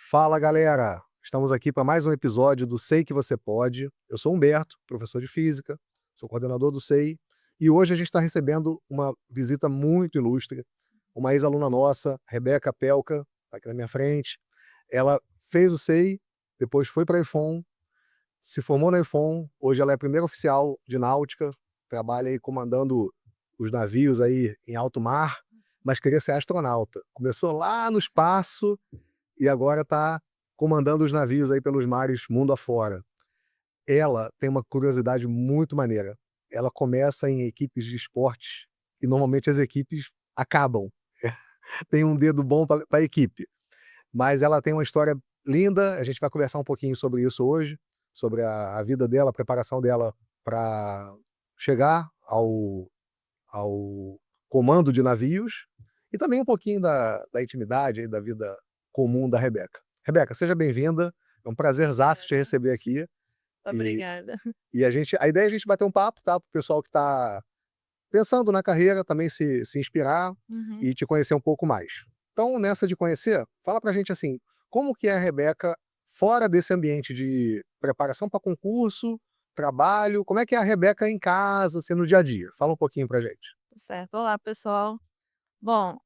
Fala galera, estamos aqui para mais um episódio do Sei que Você Pode. Eu sou Humberto, professor de física, sou coordenador do SEI, e hoje a gente está recebendo uma visita muito ilustre, uma ex-aluna nossa, Rebeca Pelka, está aqui na minha frente. Ela fez o SEI, depois foi para a EFON, se formou na EFON, hoje ela é a primeira oficial de náutica, trabalha aí comandando os navios aí em alto mar, mas queria ser astronauta. Começou lá no espaço e agora está comandando os navios aí pelos mares mundo afora. Ela tem uma curiosidade muito maneira. Ela começa em equipes de esportes e normalmente as equipes acabam. Tem um dedo bom para a equipe, mas ela tem uma história linda. A gente vai conversar um pouquinho sobre isso hoje, sobre a vida dela, a preparação dela para chegar ao comando de navios e também um pouquinho da intimidade aí, da vida comum da Rebeca. Rebeca, seja bem-vinda, é um prazerzaço te Obrigada. receber aqui e Obrigada. a ideia é a gente bater um papo, tá, para o pessoal que está pensando na carreira também se inspirar Uhum. e te conhecer um pouco mais. Então, nessa de conhecer, fala pra gente, assim, como que é a Rebeca fora desse ambiente de preparação para concurso, trabalho, como é que é a Rebeca em casa, assim, no dia a dia? Fala um pouquinho pra gente. Certo. Olá, pessoal. Bom,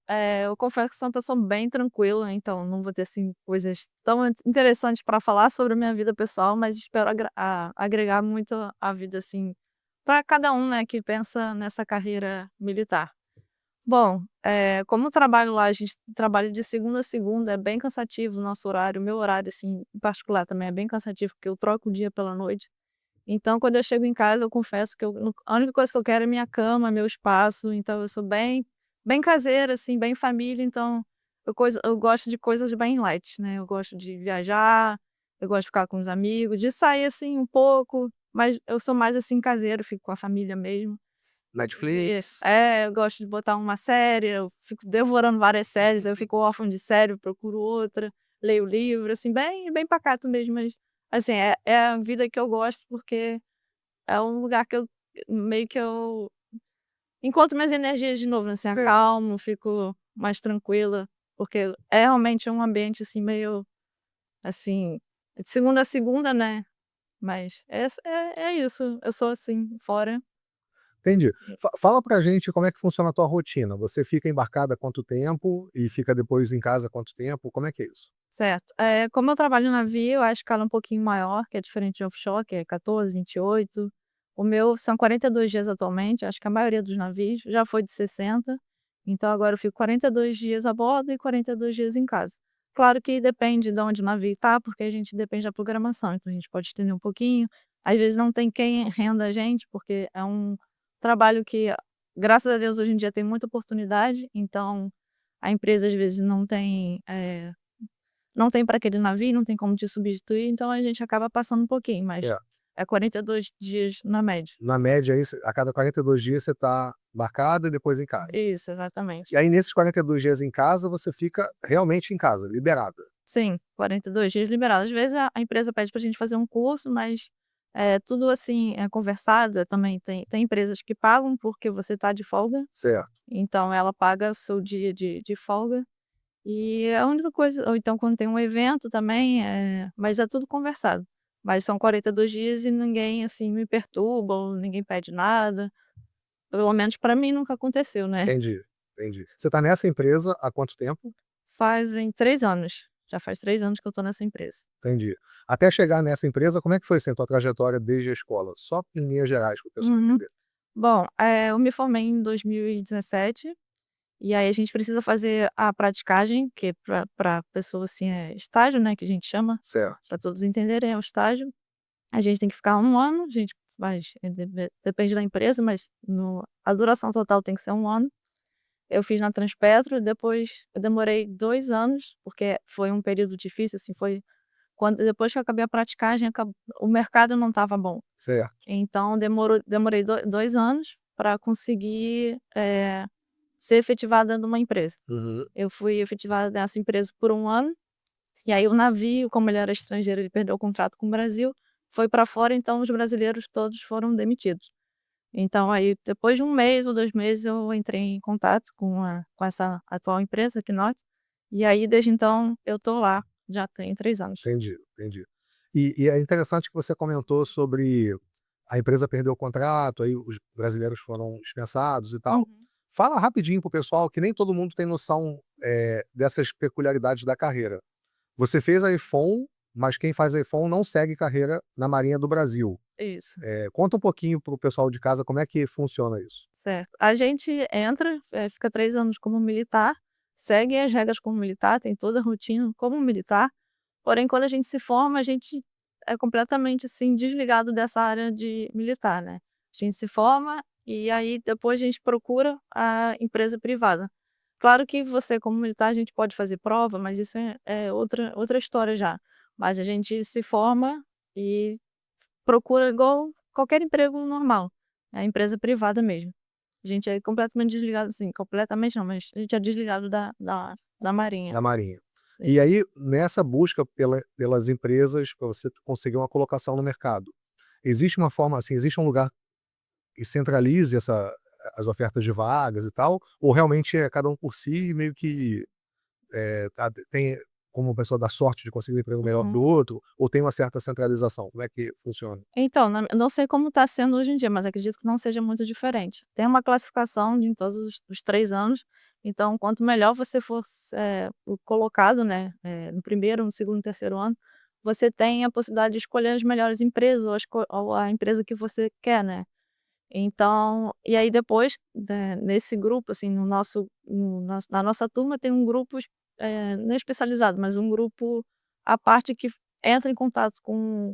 eu confesso que sou uma pessoa bem tranquila, então não vou ter, assim, coisas tão interessantes para falar sobre a minha vida pessoal, mas espero agregar muito a vida, assim, para cada um, né, que pensa nessa carreira militar. Bom, como eu trabalho lá, a gente trabalha de segunda a segunda, é bem cansativo o nosso horário, o meu horário, assim, em particular também é bem cansativo, porque eu troco o dia pela noite. Então, quando eu chego em casa, eu confesso que a única coisa que eu quero é minha cama, meu espaço, então eu sou bem caseira, assim, bem família, então eu gosto de coisas bem light, né, eu gosto de viajar, eu gosto de ficar com os amigos, de sair, assim, um pouco, mas eu sou mais, assim, caseiro, fico com a família mesmo. Netflix? Eu gosto de botar uma série, eu fico devorando várias séries, eu fico órfã de série, eu procuro outra, leio livro, assim, bem pacato mesmo, mas, assim, é a vida que eu gosto, porque é um lugar que eu meio que eu encontro minhas energias de novo, né, assim, Certo. acalmo, fico mais tranquila, porque é realmente um ambiente, assim, meio, assim, de segunda a segunda, né, mas é isso, eu sou assim, fora. Entendi. Fala pra gente como é que funciona a tua rotina. Você fica embarcada há quanto tempo e fica depois em casa há quanto tempo? Como é que é isso? Certo. Como eu trabalho no navio, a escala é um pouquinho maior, que é diferente de offshore, que é 14, 28. O meu são 42 dias atualmente, acho que a maioria dos navios já foi de 60. Então agora eu fico 42 dias a bordo e 42 dias em casa. Claro que depende de onde o navio está, porque a gente depende da programação, então a gente pode estender um pouquinho. Às vezes não tem quem renda a gente, porque é um trabalho que, graças a Deus, hoje em dia tem muita oportunidade, então a empresa às vezes não tem para aquele navio, não tem como te substituir, então a gente acaba passando um pouquinho, mas Certo. é 42 dias na média. Na média aí, a cada 42 dias você está embarcada e depois em casa. Isso, exatamente. E aí nesses 42 dias em casa, você fica realmente em casa, liberada. Sim, 42 dias liberados. Às vezes a empresa pede pra gente fazer um curso, mas é tudo assim, é conversado, também tem empresas que pagam porque você tá de folga, Certo. então ela paga o seu dia de folga, e a única coisa ou então quando tem um evento também, mas é tudo conversado. Mas são 42 dias e ninguém, assim, me perturba ou ninguém pede nada. Pelo menos pra mim nunca aconteceu, né. Entendi, entendi. Você está nessa empresa há quanto tempo? Fazem 3 anos, já faz 3 anos que eu tô nessa empresa. Entendi. Até chegar nessa empresa, como é que foi, assim, a tua trajetória desde a escola? Só em linhas gerais, para o pessoal Uhum. entender. Bom, eu me formei em 2017, e aí a gente precisa fazer a praticagem, que é pra pessoa, assim, é estágio, né, que a gente chama, Certo. pra todos entenderem, é o estágio. A gente tem que ficar 1 ano, a gente faz depende da empresa, mas a duração total tem que ser 1 ano. Eu fiz na Transpetro, depois eu demorei 2 anos, porque foi um período difícil, assim, foi quando depois que eu acabei a praticagem, o mercado não estava bom. Certo. Então demorei 2 anos para conseguir, ser efetivada numa empresa. Uhum. Eu fui efetivada nessa empresa por 1 ano, e aí o navio, como ele era estrangeiro, ele perdeu o contrato com o Brasil, foi para fora, então os brasileiros todos foram demitidos. Então aí depois de 1 mês ou 2 meses eu entrei em contato com essa atual empresa, a Knorr, e aí desde então eu tô lá. já tem 3 anos. Entendi, entendi. E é interessante que você comentou sobre a empresa perdeu o contrato, aí os brasileiros foram dispensados e tal. Uhum. Fala rapidinho para o pessoal que nem todo mundo tem noção, dessas peculiaridades da carreira. Você fez a iPhone, mas quem faz a iPhone não segue carreira na Marinha do Brasil. Isso, Conta um pouquinho para o pessoal de casa como é que funciona isso. certo. A gente entra, fica 3 anos como militar, segue as regras como militar, tem toda a rotina como militar, porém quando a gente se forma, a gente é completamente, assim, desligado dessa área de militar, né. A gente se forma e aí depois a gente procura a empresa privada. Claro que você como militar a gente pode fazer prova, mas isso é outra história já. Mas a gente se forma e procura igual qualquer emprego normal, é empresa privada mesmo. A gente é completamente desligado, assim, completamente não, mas a gente é desligado da marinha. Da Marinha. É. E aí, nessa busca pelas empresas para você conseguir uma colocação no mercado, existe uma forma assim, existe um lugar que centralize as ofertas de vagas e tal, ou realmente é cada um por si e meio que, tem como a pessoa dá sorte de conseguir um emprego melhor que Uhum. o outro, ou tem uma certa centralização? Como é que funciona? Então, não sei como está sendo hoje em dia, mas acredito que não seja muito diferente. Tem uma classificação em todos os 3 anos, então quanto melhor você for colocado, né, no primeiro, no segundo, no terceiro ano, você tem a possibilidade de escolher as melhores empresas ou a empresa que você quer, né. Então e aí depois, nesse grupo, assim, na nossa turma tem um grupo não é especializado, mas um grupo à parte que entra em contato com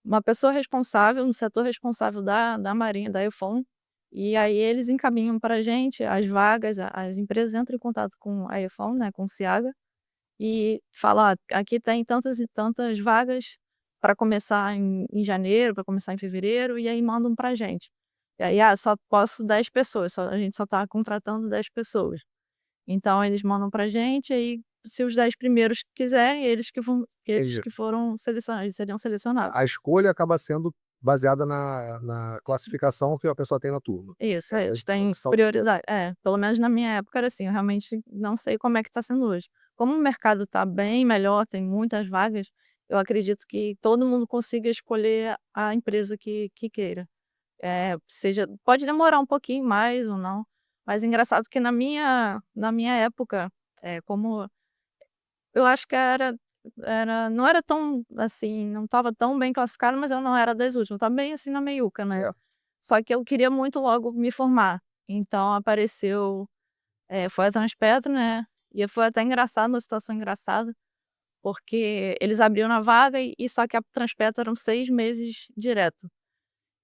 uma pessoa responsável, no setor responsável da Marinha, da EFON, e aí eles encaminham para a gente as vagas, as empresas entram em contato com a EFON, né, com o CIAGA, e fala: "Ó, aqui tem tantas e tantas vagas para começar em janeiro, para começar em fevereiro", e aí mandam para a gente. E aí: "Ah, só posso 10 pessoas, a gente só está contratando 10 pessoas". Então eles mandam pra gente, aí se os 10 primeiros quiserem, eles Entendi. que foram selecionados, eles seriam selecionados. A escolha acaba sendo baseada na classificação que a pessoa tem na turma. Isso, Essa é eles têm a escolha. prioridade. É, pelo menos na minha época era assim, eu realmente não sei como é que tá sendo hoje. Como o mercado está bem melhor, tem muitas vagas, eu acredito que todo mundo consiga escolher a empresa que queira. Seja pode demorar um pouquinho mais ou não, mas engraçado que na minha época, como eu acho que não era tão, assim, não estava tão bem classificado, mas eu não era das últimas, estava bem, assim, na meiuca, né. Certo. Só que eu queria muito logo me formar, então apareceu, foi a Transpetro, né, e foi até engraçado, uma situação engraçada, porque eles abriam na vaga e só que a Transpetro eram 6 meses direto.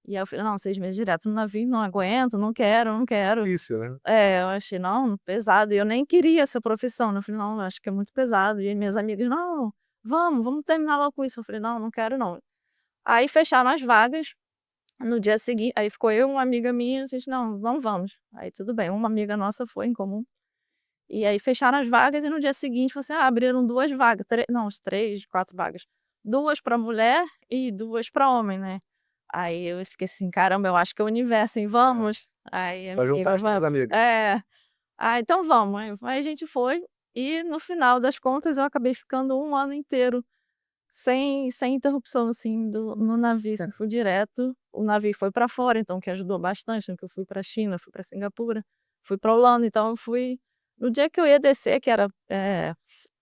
E aí eu falei: "Não, 6 meses direto no navio, não aguento, não quero, não quero". Difícil, né. Eu achei: "Não, pesado", e eu nem queria essa profissão, né, eu falei: "Não, eu acho que é muito pesado", e aí minhas amigas: "Não, vamos terminar logo com isso", eu falei: "Não, não quero não". Aí fecharam as vagas, no dia seguinte aí ficou eu e uma amiga minha, a gente: "Não, não vamos". Aí tudo bem, uma amiga nossa foi em comum, e aí fecharam as vagas e no dia seguinte falou assim: "Ah, abriram 2 vagas", 3 não, uns 3, 4 vagas, 2 para mulher e 2 para homem, né. Aí eu fiquei assim: "Caramba, eu acho que é o universo, hein, É. vamos?". Aí Pra juntar amiga, as 3 vamos. amigas. É. "Ah, então vamos". Aí a gente foi, e no final das contas eu acabei ficando um ano inteiro sem interrupção, assim, no navio, assim, fui direto. O navio foi para fora, então que ajudou bastante, né, que eu fui para China, fui para Singapura, fui para Holanda, então eu fui no dia que eu ia descer, que era,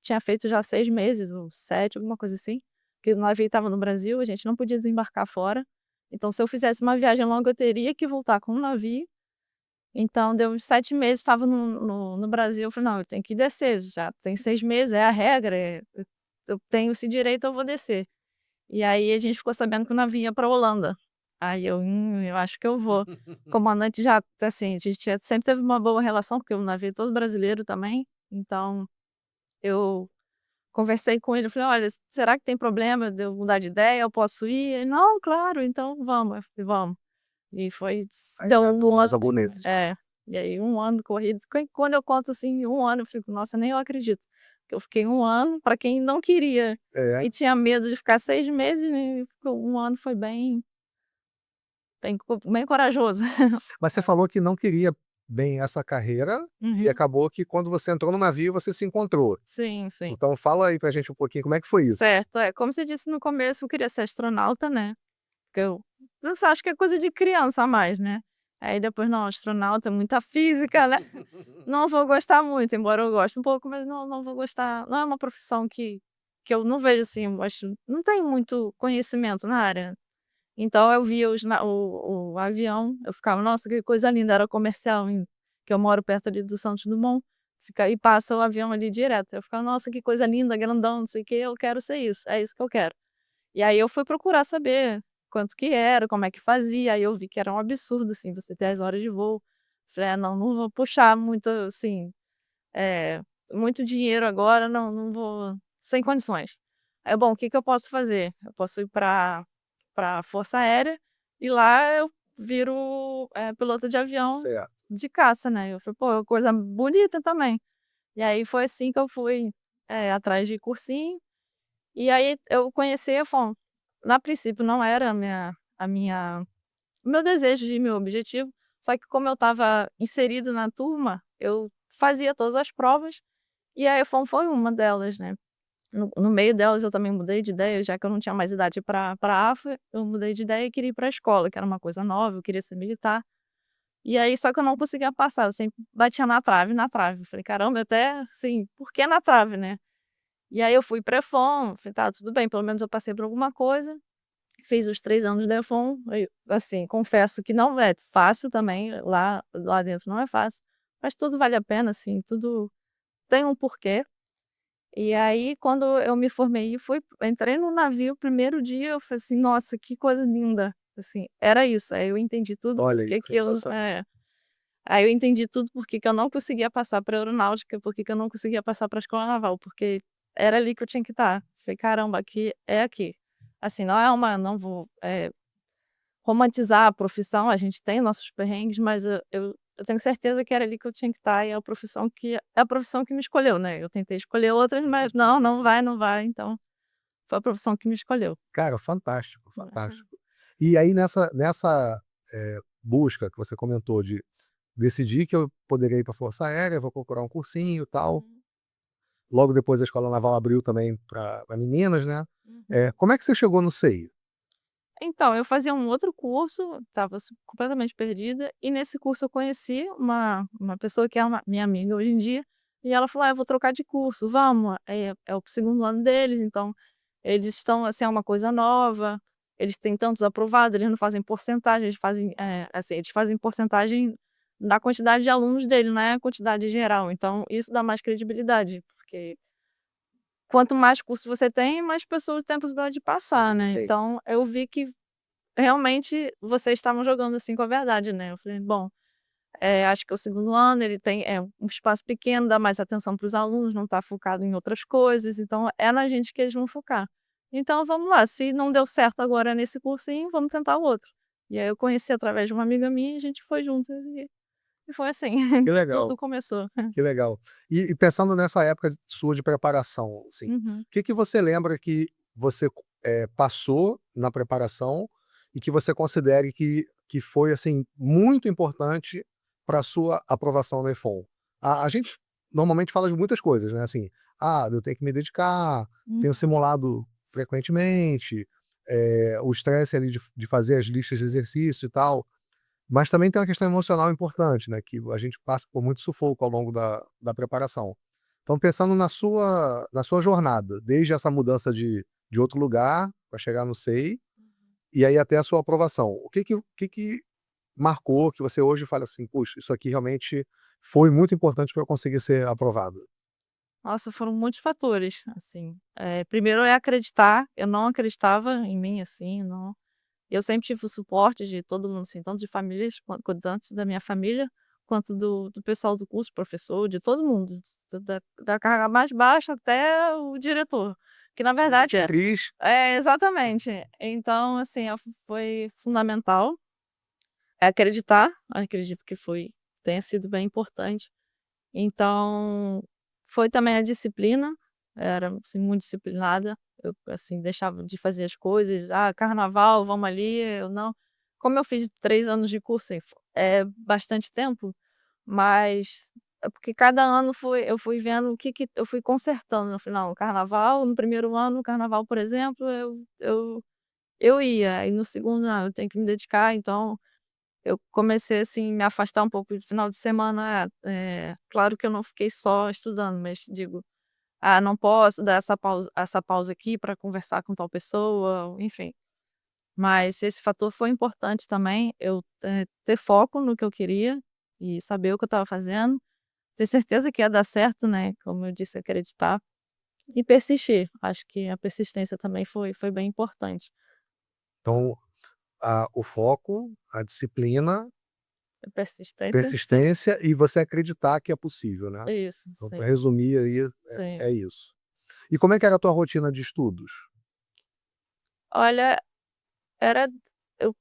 tinha feito já 6 meses ou 7, alguma coisa assim, que o navio estava no Brasil, a gente não podia desembarcar fora, então se eu fizesse uma viagem longa eu teria que voltar com o navio, então deu uns 7 meses, estava no Brasil, eu falei: "Não, eu tenho que descer, já tem 6 meses, é a regra, eu tenho esse direito, eu vou descer". E aí a gente ficou sabendo que o navio ia pra Holanda. Aí eu acho que eu vou. O comandante já assim, a gente sempre teve uma boa relação, porque o navio é todo brasileiro também, então eu conversei com ele, eu falei: "Olha, será que tem problema de eu mudar de ideia, eu posso ir?" Ele: "Não, claro, então vamos". Eu falei: "Vamos". E foi Aí deu tá 1 os ano. japoneses. É, e aí 1 ano corrido, quando eu conto, assim, 1 ano eu fico: "Nossa, nem eu acredito", que eu fiquei 1 ano, pra quem não queria É. e tinha medo de ficar 6 meses, né, ficou 1 ano, foi bem corajoso. Mas você falou que não queria bem essa carreira e Uhum. acabou que quando você entrou no navio você se encontrou. Sim, sim. Então fala aí pra gente um pouquinho como é que foi isso? Certo, como você disse no começo, eu queria ser astronauta, né, porque eu só acho que é coisa de criança a mais, né. Aí depois não, astronauta é muita física, né, não vou gostar muito, embora eu goste um pouco, mas não vou gostar, não é uma profissão que eu não vejo, assim, eu acho não tenho muito conhecimento na área. Então eu via o avião, eu ficava: "Nossa, que coisa linda", era comercial que eu moro perto ali do Santos Dumont, fica e passa o avião ali direto, eu ficava: "Nossa, que coisa linda, grandão, não sei o quê, eu quero ser isso, é isso que eu quero". E aí eu fui procurar saber quanto que era, como é que fazia, aí eu vi que era um absurdo, assim, você ter as horas de voo. Falei: "Ah, não vou puxar muito, assim, eh, muito dinheiro agora, não vou, sem condições". Aí, bom, o que que eu posso fazer? Eu posso ir para Força Aérea, e lá eu viro, piloto de avião Certo. de caça, né. Eu falei: "Pô, coisa bonita também". E aí foi assim que eu fui, atrás de cursinho, e aí eu conheci a FON. Na princípio não era a minha o meu desejo e meu objetivo, só que como eu estava inserido na turma, eu fazia todas as provas, e a EFON foi uma delas, né. No meio delas eu também mudei de ideia, já que eu não tinha mais idade para AFA, eu mudei de ideia e queria ir pra escola, que era uma coisa nova, eu queria ser militar. E aí só que eu não conseguia passar, eu sempre batia na trave, na trave. Eu falei: "Caramba, até assim, por que na trave, né?". E aí eu fui pra EFON, falei: "Tá, tudo bem, pelo menos eu passei por alguma coisa". Fiz os 3 anos da EFON, assim, confesso que não é fácil também, lá dentro não é fácil, mas tudo vale a pena, assim, tudo tem um porquê. E aí quando eu me formei e entrei no navio, o primeiro dia eu falei assim: "Nossa, que coisa linda", assim, era isso, aí eu entendi tudo Olha aí, porque que eu sensacional. aí eu entendi tudo porque que eu não conseguia passar pra aeronáutica, porque que eu não conseguia passar pra escola naval, porque era ali que eu tinha que estar. Falei: "Caramba, aqui é aqui". Assim, não vou, romantizar a profissão, a gente tem nossos perrengues, mas eu tenho certeza que era ali que eu tinha que estar e é a profissão que me escolheu, né. Eu tentei escolher outras, mas não, não vai, então foi a profissão que me escolheu. Cara, fantástico, fantástico. E aí nessa, busca que você comentou de decidir que eu poderia ir pra Força Aérea, vou procurar um cursinho e tal, Uhum, logo depois a Escola Naval abriu também pra meninas, né. uhum. Como é que você chegou no SEI? Então, eu fazia um outro curso, estava completamente perdida, e nesse curso eu conheci uma pessoa que é uma minha amiga hoje em dia, e ela falou: "Ah, eu vou trocar de curso, vamos?". É o segundo ano deles, então eles estão, assim, é uma coisa nova, eles têm tantos aprovados, eles não fazem porcentagem, eles fazem, assim, eles fazem porcentagem da quantidade de alunos dele, não é a quantidade geral, então isso dá mais credibilidade, porque quanto mais curso você tem, mais pessoas têm a possibilidade de passar, Sim, né. sim. Então eu vi que realmente vocês estavam jogando, assim, com a verdade, né. Eu falei: "Bom, acho que é o segundo ano, ele tem um espaço pequeno, dá mais atenção para os alunos, não está focado em outras coisas, então é na gente que eles vão focar. Então vamos lá, se não deu certo agora nesse cursinho, vamos tentar o outro". E aí eu conheci através de uma amiga minha e a gente foi juntas e foi assim Que que legal, tudo começou. que legal. E pensando nessa época sua de preparação, assim, o Uhum. que que você lembra que você, passou na preparação e que você considere que foi, assim, muito importante pra sua aprovação no EFON? A gente normalmente fala de muitas coisas, né, assim, eu tenho que me dedicar, tenho Uhum. simulado frequentemente, o estresse ali de fazer as listas de exercício e tal. Mas também tem uma questão emocional importante, né, que a gente passa por muito sufoco ao longo da preparação. Então pensando na sua jornada, desde essa mudança de outro lugar para chegar no SEI, e aí até a sua aprovação, o que que marcou que você hoje fala assim: "Puxa, isso aqui realmente foi muito importante para eu conseguir ser aprovado"? Nossa, foram muitos fatores, assim, primeiro é acreditar, eu não acreditava em mim, assim, não, eu sempre tive o suporte de todo mundo, assim, tanto de famílias quanto antes da minha família, quanto do pessoal do curso, professor, de todo mundo, da carga mais baixa até o diretor, que na verdade Diretriz. exatamente. Então, assim, foi fundamental, acreditar, acredito que tenha sido bem importante. Então, foi também a disciplina, era, assim, muito disciplinada, eu, assim, deixava de fazer as coisas, carnaval, vamos ali, eu não, como eu fiz 3 anos de curso, é bastante tempo, Mas é porque cada ano eu fui vendo o que eu fui consertando no final. No carnaval, no primeiro ano, no carnaval, por exemplo, eu ia, aí no segundo, não, eu tenho que me dedicar, então eu comecei, assim, me afastar um pouco de final de semana. Claro que eu não fiquei só estudando, mas digo: "Ah, não posso dar essa pausa aqui para conversar com tal pessoa", enfim. Mas esse fator foi importante também, eu, ter foco no que eu queria e saber o que eu estava fazendo, ter certeza que ia dar certo, né, como eu disse, acreditar e persistir. Acho que a persistência também foi bem importante. Então, o foco, a disciplina, A persistência persistência e você acreditar que é possível, né. isso, Então, para sim, resumir aí, sim. é isso. E como é que era a tua rotina de estudos? Olha, era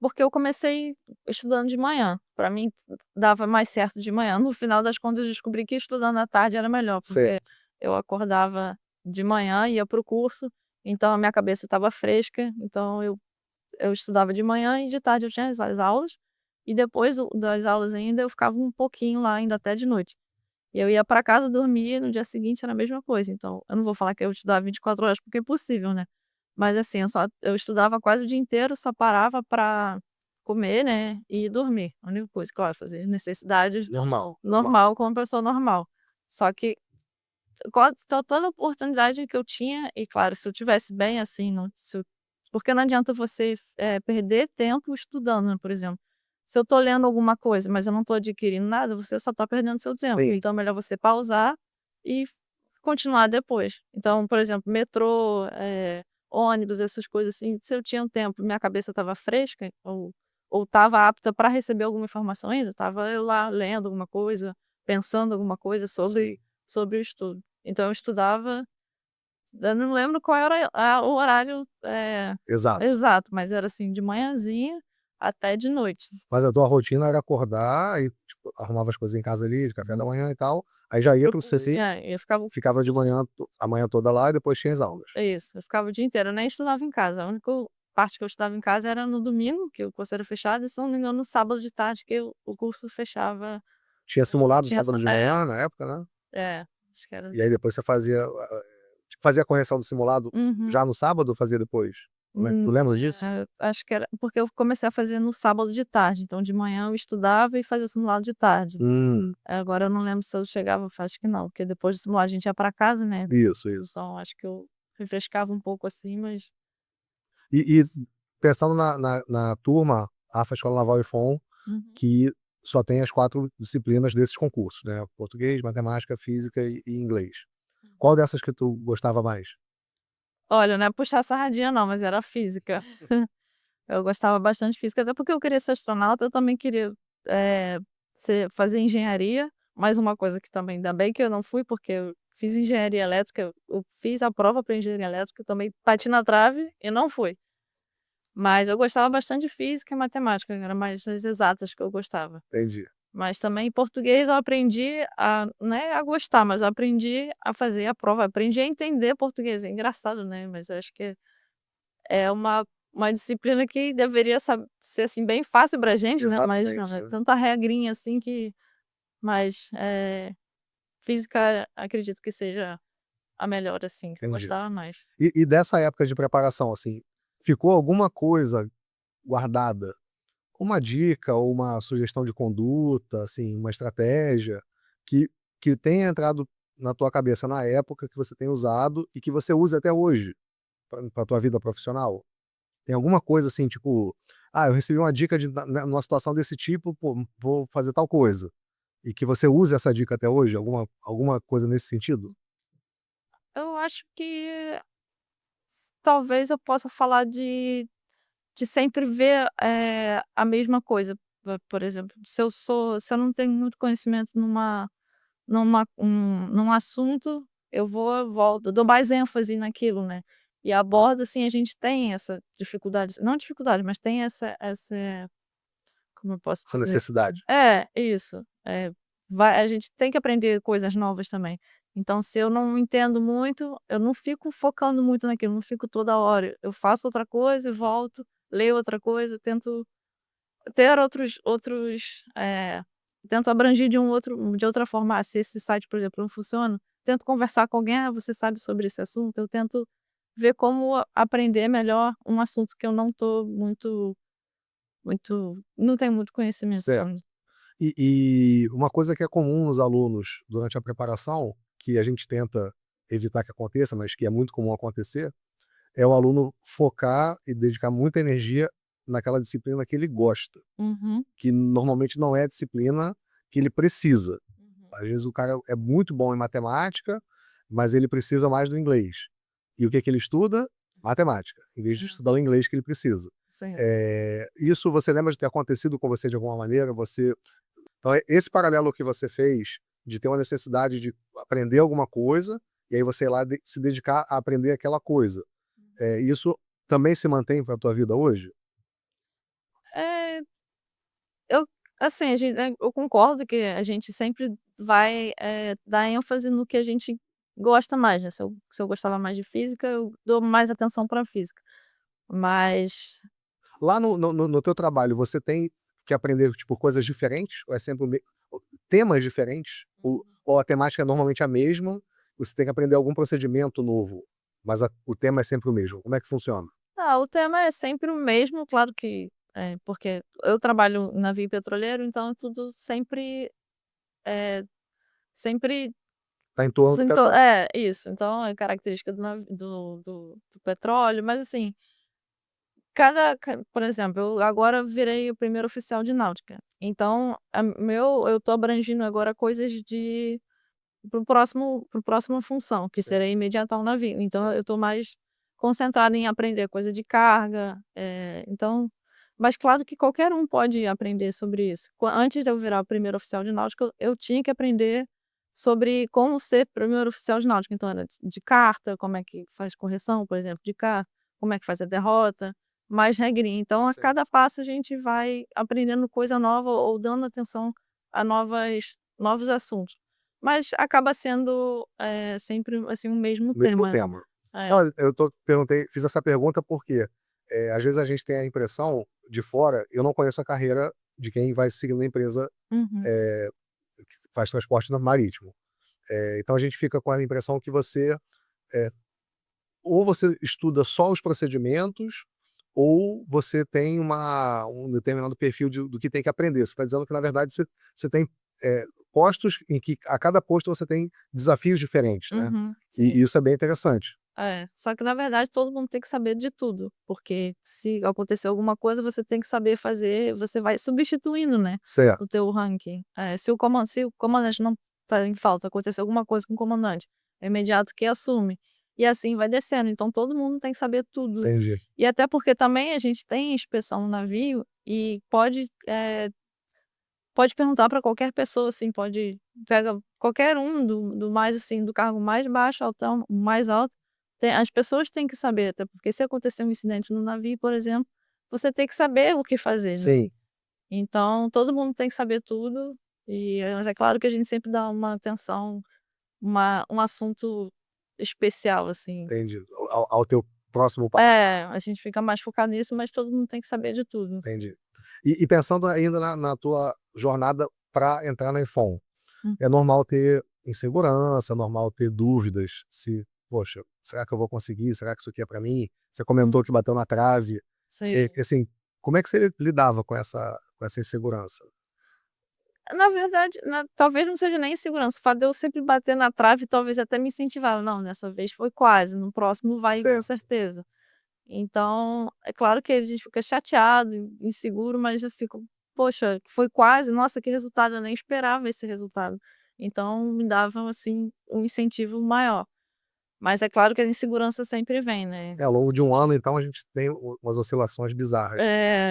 porque eu comecei estudando de manhã, para mim dava mais certo de manhã. No final das contas, eu descobri que estudando à tarde era melhor, porque Certo. eu acordava de manhã, ia para o curso, então a minha cabeça estava fresca, então eu estudava de manhã e de tarde eu tinha as aulas, e depois das aulas ainda eu ficava um pouquinho lá, ainda até de noite. E eu ia para casa dormir, no dia seguinte era a mesma coisa, então eu não vou falar que eu estudava 24 horas, porque é impossível, né. Mas assim, eu estudava quase o dia inteiro, só parava para comer, né, e dormir. A única coisa, claro, fazer necessidades Normal, normal. normal como uma pessoa normal. Só que toda oportunidade que eu tinha e claro, se eu tivesse bem, assim, não se eu porque não adianta você, perder tempo estudando, né, por exemplo. Se eu tô lendo alguma coisa, mas eu não tô adquirindo nada, você só tá perdendo seu tempo. Sim. Então é melhor você pausar e continuar depois. Então, por exemplo, metrô, ônibus, essas coisas assim, se eu tinha um tempo, minha cabeça estava fresca ou estava apta para receber alguma informação ainda, estava eu lá lendo alguma coisa, pensando alguma coisa Sim, sobre o estudo. Então eu estudava, eu não lembro qual era o horário, exato. exato, mas era assim, de manhãzinha até de noite. Mas a tua rotina era acordar e, tipo, arrumava as coisas em casa ali, de café da Uhum. manhã e tal, aí já ia Pro para o CC, eu ficava ficava de manhã a manhã toda lá e depois tinha as aulas. isso, eu ficava o dia inteiro, eu nem estudava em casa, a única parte que eu estudava em casa era no domingo, que o curso era fechado, e se não me engano no sábado de tarde que o curso fechava. Tinha simulado Tinha sábado essa de manhã na época, né, acho que era e aí depois você fazia tipo, fazia a correção do simulado uhum. já no sábado ou fazia depois? Como é tu lembra disso? Acho que era porque eu comecei a fazer no sábado de tarde, então de manhã eu estudava e fazia o simulado de tarde. Agora eu não lembro se eu chegava, acho que não, porque depois do simulado a gente ia para casa, né, Isso, isso. então acho que eu refrescava um pouco assim, mas E pensando na turma AFA Escola Naval IFOM, uhum. que só tem as 4 disciplinas desses concursos, né, português, matemática, física e inglês. Qual dessas que tu gostava mais? Olha, não é puxar sardinha não, mas era física. Eu gostava bastante de física, até porque eu queria ser astronauta, eu também queria, eh, fazer engenharia, mais uma coisa que também ainda bem que eu não fui, porque eu fiz engenharia elétrica, eu fiz a prova para engenharia elétrica, eu também bati na trave e não fui. Mas eu gostava bastante de física e matemática, era mais as exatas que eu gostava. Entendi, Mas também português eu aprendi não é a gostar, mas eu aprendi a fazer a prova, aprendi a entender português. É engraçado, né, mas eu acho que é uma disciplina que deveria ser, assim, bem fácil pra gente, né, mas não, exatamente, é né, tanta regrinha, assim, que mas, física acredito que seja a melhor, assim, que eu entendi. gostava mais. E dessa época de preparação, assim, ficou alguma coisa guardada? Uma dica ou uma sugestão de conduta, assim, uma estratégia que tenha entrado na tua cabeça na época, que você tenha usado e que você use até hoje para tua vida profissional? Tem alguma coisa assim, tipo: "Ah, eu recebi uma dica de numa situação desse tipo, pô, vou fazer tal coisa", e que você use essa dica até hoje? Alguma coisa nesse sentido? Eu acho que talvez eu possa falar de sempre ver, a mesma coisa. Por exemplo, se eu não tenho muito conhecimento num assunto, eu volto, dou mais ênfase naquilo, né. E abordo, assim, a gente tem essa dificuldade, não dificuldade, mas tem essa como eu posso Essa dizer? necessidade. É, isso. A gente tem que aprender coisas novas também. Então se eu não entendo muito, eu não fico focando muito naquilo, não fico toda hora, eu faço outra coisa e volto, leio outra coisa, tento ter tento abranger de outra forma. Se esse site, por exemplo, não funciona, tento conversar com alguém: "Ah, você sabe sobre esse assunto?". Eu tento ver como aprender melhor um assunto que eu não tô não tenho muito conhecimento Certo. sobre. E uma coisa que é comum nos alunos durante a preparação, que a gente tenta evitar que aconteça, mas que é muito comum acontecer, é o aluno focar e dedicar muita energia naquela disciplina que ele gosta, Uhum, que normalmente não é a disciplina que ele precisa. uhum. Às vezes o cara é muito bom em matemática, mas ele precisa mais do inglês. E o que que ele estuda? Matemática, em vez de Hum, estudar o inglês que ele precisa. sim. Isso você lembra de ter acontecido com você de alguma maneira? Então, esse paralelo que você fez, de ter uma necessidade de aprender alguma coisa, e aí você ir lá se dedicar a aprender aquela coisa. Isso também se mantém para a tua vida hoje? É, eu assim, eu concordo que a gente sempre vai, dar ênfase no que a gente gosta mais, né. Se eu gostava mais de física, eu dou mais atenção pra física. Mas Lá no teu trabalho, você tem que aprender, tipo, coisas diferentes? Ou é sempre temas diferentes? Ou a temática é normalmente a mesma, você tem que aprender algum procedimento novo, mas o tema é sempre o mesmo? Como é que funciona? o tema é sempre o mesmo, claro que porque eu trabalho em navio petroleiro, então é tudo sempre, eh, sempre Tá em torno do petróleo. isso. Então é característica do petróleo, mas assim, por exemplo, eu agora virei o primeiro oficial de náutica, então eu tô abrangindo agora coisas de para o próxima função, que Certo, seria imediatar o navio. Então certo. eu tô mais concentrada em aprender coisa de carga, então mas claro que qualquer um pode aprender sobre isso. Antes de eu virar o primeiro oficial de náutica, eu tinha que aprender sobre como ser primeiro oficial de náutica, então era de carta, como é que faz correção, por exemplo, de carta, como é que faz a derrota, mais regrinha. Então a cada Certo. passo a gente vai aprendendo coisa nova ou dando atenção a novos assuntos. Mas acaba sendo, sempre, assim, o mesmo O mesmo tema. tema. É. Não, fiz essa pergunta porque, às vezes a gente tem a impressão de fora, eu não conheço a carreira de quem vai seguir na empresa, Uhum. eh, que faz transporte no marítimo. Então a gente fica com a impressão que eh, ou você estuda só os procedimentos, ou você tem um determinado perfil do que tem que aprender. Você está dizendo que na verdade você tem, postos em que a cada posto você tem desafios diferentes, né. Uhum. E Sim. isso é bem interessante. Só que na verdade todo mundo tem que saber de tudo, porque se acontecer alguma coisa você tem que saber fazer, você vai substituindo, né, Certo, o teu ranking. Se o comandante não tá em falta, acontecer alguma coisa com o comandante, é o imediato que assume, e assim vai descendo, então todo mundo tem que saber tudo. entendi. E até porque também a gente tem inspeção no navio e pode perguntar para qualquer pessoa, assim, pega qualquer um do mais, assim, do cargo mais baixo ao tão mais alto, as pessoas têm que saber, até porque se acontecer um incidente no navio, por exemplo, você tem que saber o que fazer, né. Sim, Então todo mundo tem que saber tudo, mas é claro que a gente sempre dá uma atenção, um assunto especial, assim. entendi. Ao teu próximo passo, A gente fica mais focado nisso, mas todo mundo tem que saber de tudo. entendi. E pensando ainda na tua jornada para entrar na IFOM, Hum, é normal ter insegurança, é normal ter dúvidas se: "Poxa, será que eu vou conseguir? Será que isso aqui é para mim?". Você comentou hum, que bateu na trave, sim. assim, como é que você lidava com essa insegurança? Na verdade, talvez não seja nem insegurança, o fato de eu sempre bater na trave talvez até me incentivava: "Não, dessa vez foi quase, no próximo vai com Certo, certeza". Então, é claro que a gente fica chateado, inseguro, mas eu fico: "Poxa, foi quase, nossa, que resultado, eu nem esperava esse resultado". Então me dava, assim, um incentivo maior. Mas é claro que a insegurança sempre vem, né. ao longo de um ano então a gente tem umas oscilações bizarras,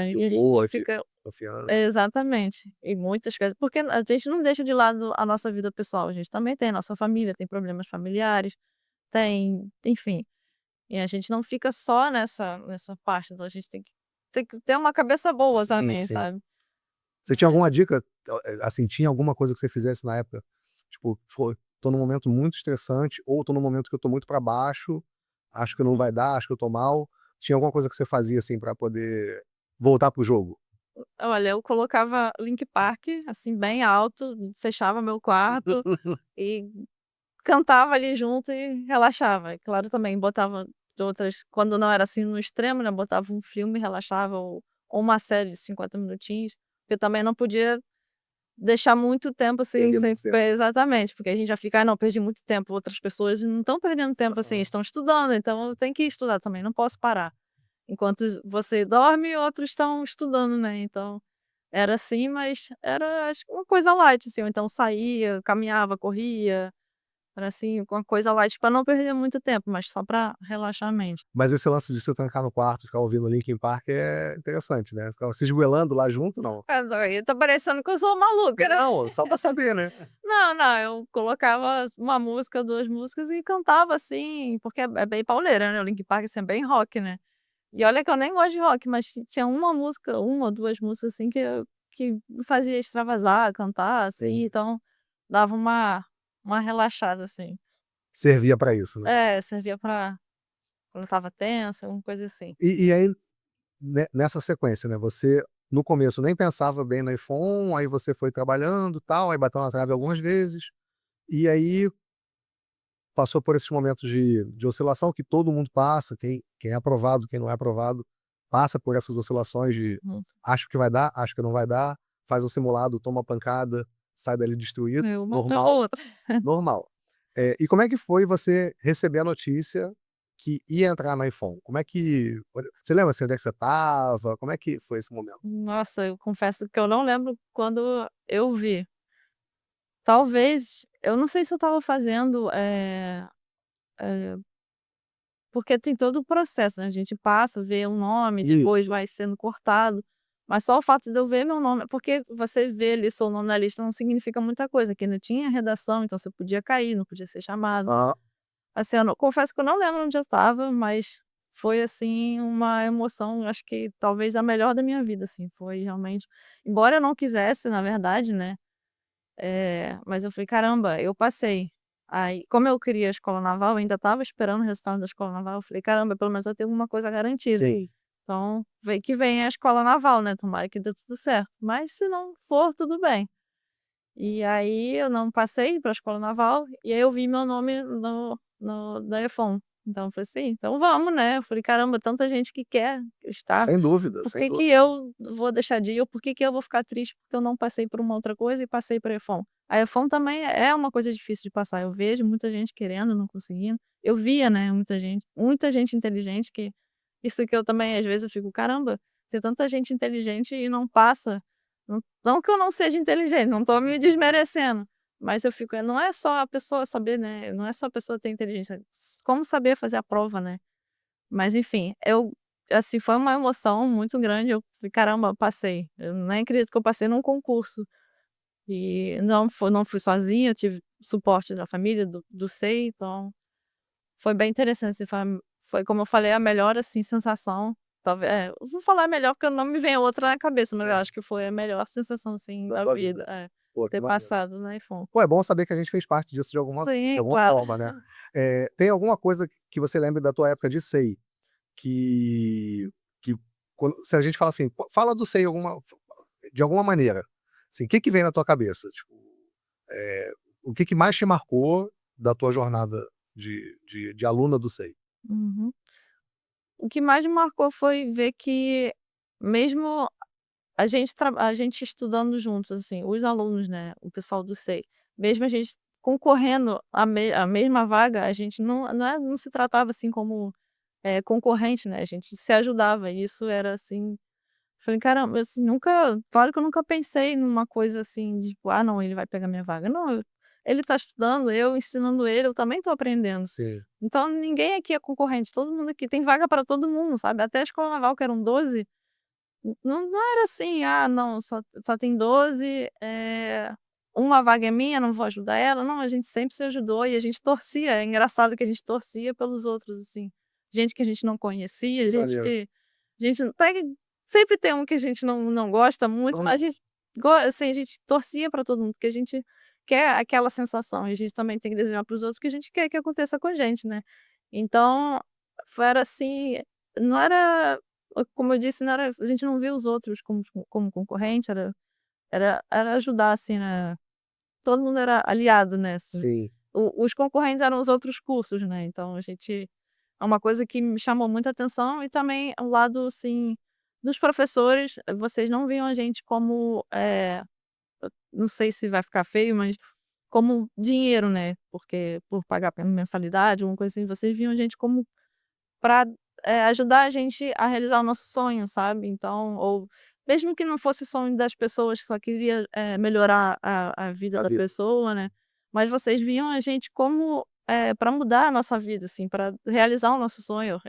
de E a gente humor, de fica confiança. exatamente. E muitas coisas porque a gente não deixa de lado a nossa vida pessoal, a gente também tem a nossa família, tem problemas familiares, enfim, e a gente não fica só nessa parte, então a gente tem que ter uma cabeça boa Sim, também, sim. sabe. Você tinha alguma dica, assim, tinha alguma coisa que você fizesse na época, tipo: tô num momento muito estressante", ou "tô num momento que eu tô muito pra baixo, acho que não vai dar, acho que eu tô mal". Tinha alguma coisa que você fazia, assim, pra poder voltar para o jogo? Olha, eu colocava Linkin Park, assim, bem alto, fechava meu quarto e cantava ali junto e relaxava. E claro, também botava de outras quando não era, assim, no extremo, né, botava um filme, relaxava ou uma série de 50 minutinhos, porque também não podia deixar muito tempo, assim, Perder sem muito tempo. exatamente, porque a gente já fica: "Ah, não, perdi muito tempo", outras pessoas não estão perdendo tempo, assim, Aham. estão estudando, então eu tenho que estudar também, não posso parar. Enquanto você dorme, outros estão estudando, né, então era assim, mas era acho que uma coisa light, assim, ou então saía, caminhava, corria, era assim, uma coisa light pra não perder muito tempo, mas só pra relaxar a mente. Mas esse lance de você trancar no quarto, ficar ouvindo Linkin Park é interessante, né, ficava se esgoelando lá junto, não? Aí tá parecendo que eu sou maluca, né. Não, só pra saber, né. Não, não, eu colocava uma música, 2 músicas e cantava, assim, porque é bem pauleira, né, o Linkin Park, assim, é bem rock, né. E olha que eu nem gosto de rock, mas tinha uma música, uma ou 2 músicas, assim, que me fazia extravasar, cantar, assim, Sim. então dava uma relaxada, assim. Servia pra isso, né. É, servia pra quando eu estava tensa, alguma coisa assim. E aí, nessa sequência, né, você no começo nem pensava bem no iPhone, aí você foi trabalhando, tal, aí bateu na trave algumas vezes, e aí passou por esses momentos de oscilação que todo mundo passa, quem é aprovado, quem não é aprovado, passa por essas oscilações de Uhum. acho que vai dar, acho que não vai dar, faz um simulado, toma uma pancada, sai dali destruído, É, uma atrás da normal, outra. normal. E como é que foi você receber a notícia que ia entrar no iPhone? Como é que você lembra, assim, onde é que você estava? Como é que foi esse momento? Nossa, eu confesso que eu não lembro quando eu vi. Talvez eu não sei se eu estava fazendo, eh, porque tem todo o processo, né, a gente passa, vê um nome, depois Isso. vai sendo cortado, mas só o fato de eu ver meu nome porque você vê ali seu nome na lista não significa muita coisa, que não tinha redação, então você podia cair, não podia ser chamado. Aham. Assim, eu não confesso que eu não lembro onde eu estava, mas foi, assim, uma emoção, acho que talvez a melhor da minha vida, assim, foi realmente embora eu não quisesse, na verdade, né, mas eu falei: "Caramba, eu passei". Aí, como eu queria a escola naval, eu ainda estava esperando o resultado da escola naval, eu falei: "Caramba, pelo menos eu tenho alguma coisa garantida". Sim. Então, vem que venha a escola naval, né, tomara que dê tudo certo, mas se não for, tudo bem. E aí eu não passei para a escola naval, e aí eu vi meu nome no da EFON. Então eu falei assim: "Então vamos, né". Eu falei: "Caramba, tanta gente que quer estar, Sem dúvida, por sem que que dúvida. eu vou deixar de ir ou por que que eu vou ficar triste porque eu não passei por uma outra coisa e passei para a EFON?". A EFON também é uma coisa difícil de passar, eu vejo muita gente querendo, não conseguindo. Eu via, né, muita gente inteligente que isso que eu também às vezes eu fico: "Caramba, tem tanta gente inteligente e não passa". Não que eu não seja inteligente, não tô me desmerecendo, mas eu fico não é só a pessoa saber, né, não é só a pessoa ter inteligência, como saber fazer a prova, né. Mas enfim, eu assim, foi uma emoção muito grande, eu falei: "Caramba, passei". Eu nem acredito que eu passei num concurso. E não fui sozinha, eu tive suporte da família, do SEI, então foi bem interessante, assim, foi como eu falei, a melhor, assim, sensação, eu vou falar melhor porque não me vem outra na cabeça, mas eu Certo. acho que foi a melhor sensação, assim, Da da tua vida, vida. Pô, que ter maneiro. passado na iPhone. Pô, é bom saber que a gente fez parte disso de Sim, alguma claro. forma, né. Tem alguma coisa que você lembra da tua época de SEI, que quando se a gente fala assim: "Pô, fala do SEI de alguma maneira", assim, o que que vem na tua cabeça? Tipo, eh, o que que mais te marcou da tua jornada de aluna do SEI? Uhum. O que mais me marcou foi ver que mesmo a gente estudando juntos, assim, os alunos, né, o pessoal do SEI, mesmo a gente concorrendo a mesma vaga, a gente não se tratava, assim, como, concorrente, né, a gente se ajudava e isso era, assim, falei: "Caramba", assim, nunca claro que eu nunca pensei numa coisa assim de tipo: "Ah não, ele vai pegar minha vaga", não, ele tá estudando, eu ensinando ele, eu também tô aprendendo. Sim, Então ninguém aqui é concorrente, todo mundo aqui tem vaga para todo mundo, sabe, até a escola naval que eram 12 não era assim: "Ah, não, só tem 12, uma vaga é minha, não vou ajudar ela", não, a gente sempre se ajudou e a gente torcia, é engraçado que a gente torcia pelos outros, assim, gente que a gente não conhecia, que gente maneiro. que a gente pega sempre tem um que a gente não gosta muito, mas a Normal. gente assim, a gente torcia para todo mundo, porque a gente quer aquela sensação e a gente também tem que desejar para os outros que a gente quer que aconteça com a gente, né. Então, era assim, não era como eu disse, não era, a gente não via os outros como concorrente, era ajudar, assim, né, todo mundo era aliado, né, assim. Sim. Os concorrentes eram os outros cursos, né, então a gente é uma coisa que me chamou muita atenção e também o lado, assim, dos professores, vocês não viam a gente como, não sei se vai ficar feio, mas como dinheiro, né, porque por pagar mensalidade, alguma coisa assim, vocês viam a gente como para ajudar a gente a realizar o nosso sonho, sabe. Então ou mesmo que não fosse o sonho das pessoas que só queria, melhorar a vida A da vida. pessoa, né, mas vocês viam a gente como, pra mudar a nossa vida, assim, para realizar o nosso sonho,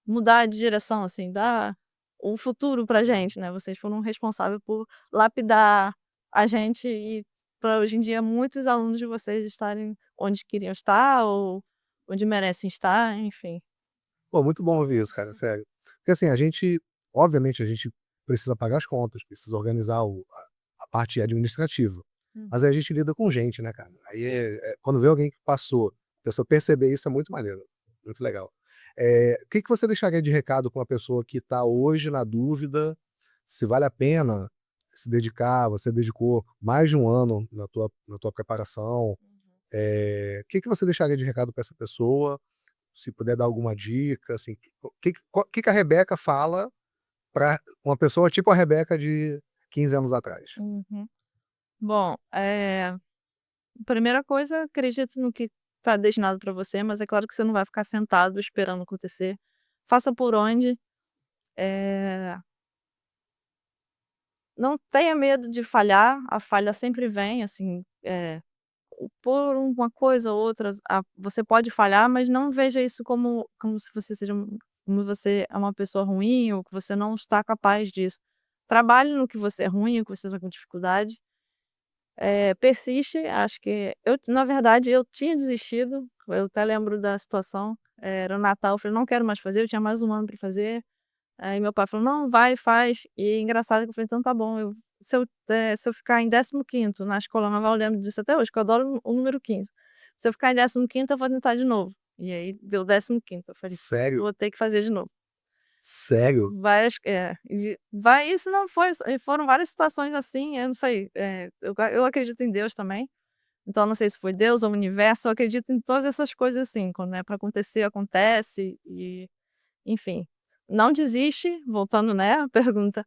mudar de direção, assim, dar um futuro pra Sim. gente, né. Vocês foram responsável por lapidar a gente e para hoje em dia muitos alunos de vocês estarem onde queriam estar ou onde merecem estar, enfim. Pô, muito bom ouvir isso, cara, sério. Porque assim, a gente obviamente a gente precisa pagar as contas, precisa organizar a parte administrativa, mas aí a gente lida com gente, né, cara. Aí quando vê alguém que passou, a pessoa perceber isso é muito maneiro, muito legal. O que que você deixaria de recado pra uma pessoa que tá hoje na dúvida se vale a pena se dedicar, você dedicou mais de um ano na tua preparação, o que que você deixaria de recado pra essa pessoa? Se puder dar alguma dica, assim, que a Rebeca fala para uma pessoa tipo a Rebeca de 15 anos atrás? Uhum. Bom, primeira coisa, acredite no que está destinado para você, mas é claro que você não vai ficar sentado esperando acontecer. Faça por onde. eh, não tenha medo de falhar, a falha sempre vem, assim, por uma coisa ou outra, você pode falhar, mas não veja isso como se você seja como você é uma pessoa ruim ou que você não está capaz disso. Trabalhe no que você é ruim, o que você está com dificuldade. Persiste, acho que na verdade, eu tinha desistido, eu até lembro da situação, era o Natal, eu falei: "Não quero mais fazer", eu tinha mais um ano para fazer, aí meu pai falou: "Não, vai, faz", e é engraçado que eu falei: "Então tá bom, se eu ficar em 15º na escola naval", eu lembro disso até hoje, que eu adoro o número 15. "Se eu ficar em 15º eu vou tentar de novo", e aí deu 15º, eu falei: Sério? "Vou ter que fazer de novo". Sério? Isso não foi foram várias situações assim, eu não sei, eu acredito em Deus também. Então não sei se foi Deus ou o universo, eu acredito em todas essas coisas assim, quando é para acontecer, acontece e, enfim. Não desiste, voltando, né, à pergunta,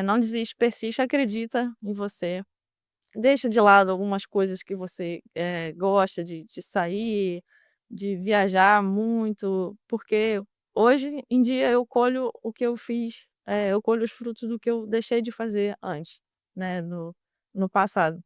não desiste, persiste, acredita em você. Deixa de lado algumas coisas que você, gosta de sair, de viajar muito, porque hoje em dia eu colho o que eu fiz, eu colho os frutos do que eu deixei de fazer antes, né, no passado.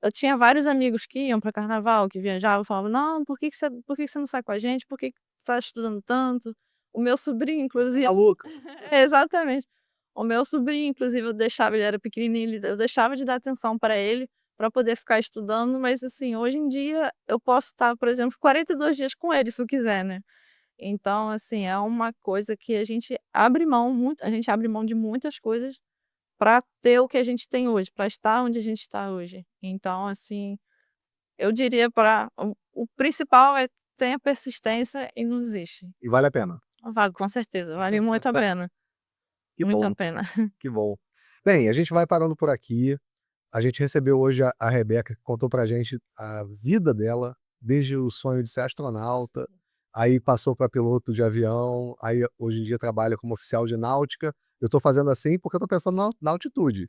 Eu tinha vários amigos que iam para carnaval, que viajavam, falavam: "Não, por que que você não sai com a gente? Por que que tá estudando tanto?". O meu sobrinho inclusive Maluca. exatamente. O meu sobrinho inclusive eu deixava, ele era pequenininho, eu deixava de dar atenção para ele, para poder ficar estudando, mas assim, hoje em dia eu posso estar, por exemplo, 42 dias com ele se eu quiser, né. Então assim, é uma coisa que a gente abre mão de muitas coisas para ter o que a gente tem hoje, para estar onde a gente está hoje. Então assim, eu diria para o principal é tenha persistência e não desiste. E vale a pena. Com certeza, vale muito a pena, Que muito a bom, pena. que bom. Bem, a gente vai parando por aqui. A gente recebeu hoje a Rebeca, que contou pra gente a vida dela, desde o sonho de ser astronauta, aí passou para piloto de avião, aí hoje em dia trabalha como oficial de náutica. Eu tô fazendo assim porque eu tô pensando na altitude.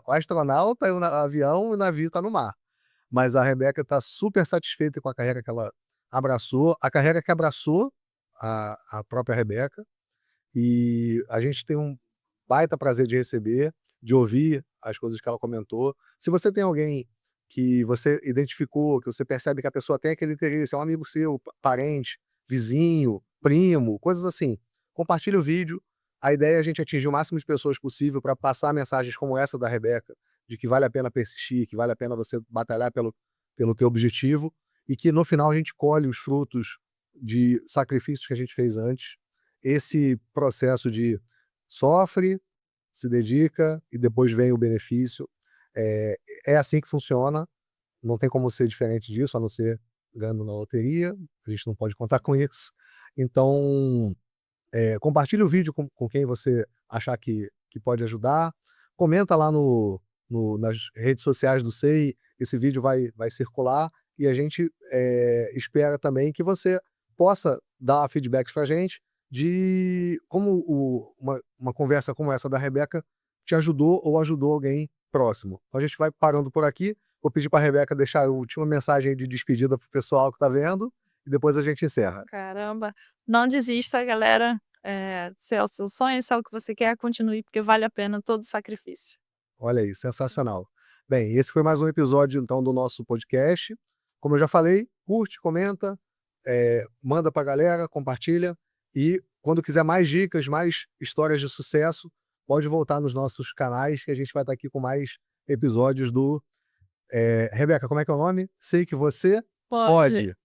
O astronauta, o avião e o navio tá no mar. Mas a Rebeca tá super satisfeita com a carreira que ela abraçou, a carreira que abraçou a própria Rebeca, e a gente tem um baita prazer de receber, de ouvir as coisas que ela comentou. Se você tem alguém que você identificou, que você percebe que a pessoa tem aquele interesse, é um amigo seu, parente, vizinho, primo, coisas assim, compartilhe o vídeo. A ideia é a gente atingir o máximo de pessoas possível para passar mensagens como essa da Rebeca, de que vale a pena persistir, que vale a pena você batalhar pelo teu objetivo, e que no final a gente colhe os frutos de sacrifícios que a gente fez antes. Esse processo de sofre, se dedica e depois vem o benefício, é é assim que funciona, não tem como ser diferente disso, a não ser ganhando na loteria, a gente não pode contar com isso. Então, Compartilhe o vídeo com quem você achar que pode ajudar. Comenta lá nas redes sociais do SEI, esse vídeo vai circular e a gente espera também que você possa dar feedbacks para a gente de como uma conversa como essa da Rebeca te ajudou ou ajudou alguém próximo. Então a gente vai parando por aqui. Vou pedir para a Rebeca deixar a última mensagem aí de despedida para o pessoal que está vendo e depois a gente encerra. Caramba, não desista, galera. Se é o seu sonho, se é o que você quer, continue, porque vale a pena todo o sacrifício. Olha aí, sensacional. Bem, esse foi mais um episódio então do nosso podcast. Como eu já falei, curte, comenta, manda pra galera, compartilha e quando quiser mais dicas, mais histórias de sucesso, pode voltar nos nossos canais que a gente vai estar aqui com mais episódios do Rebeca, como é que é o nome? Sei que você Pode. pode.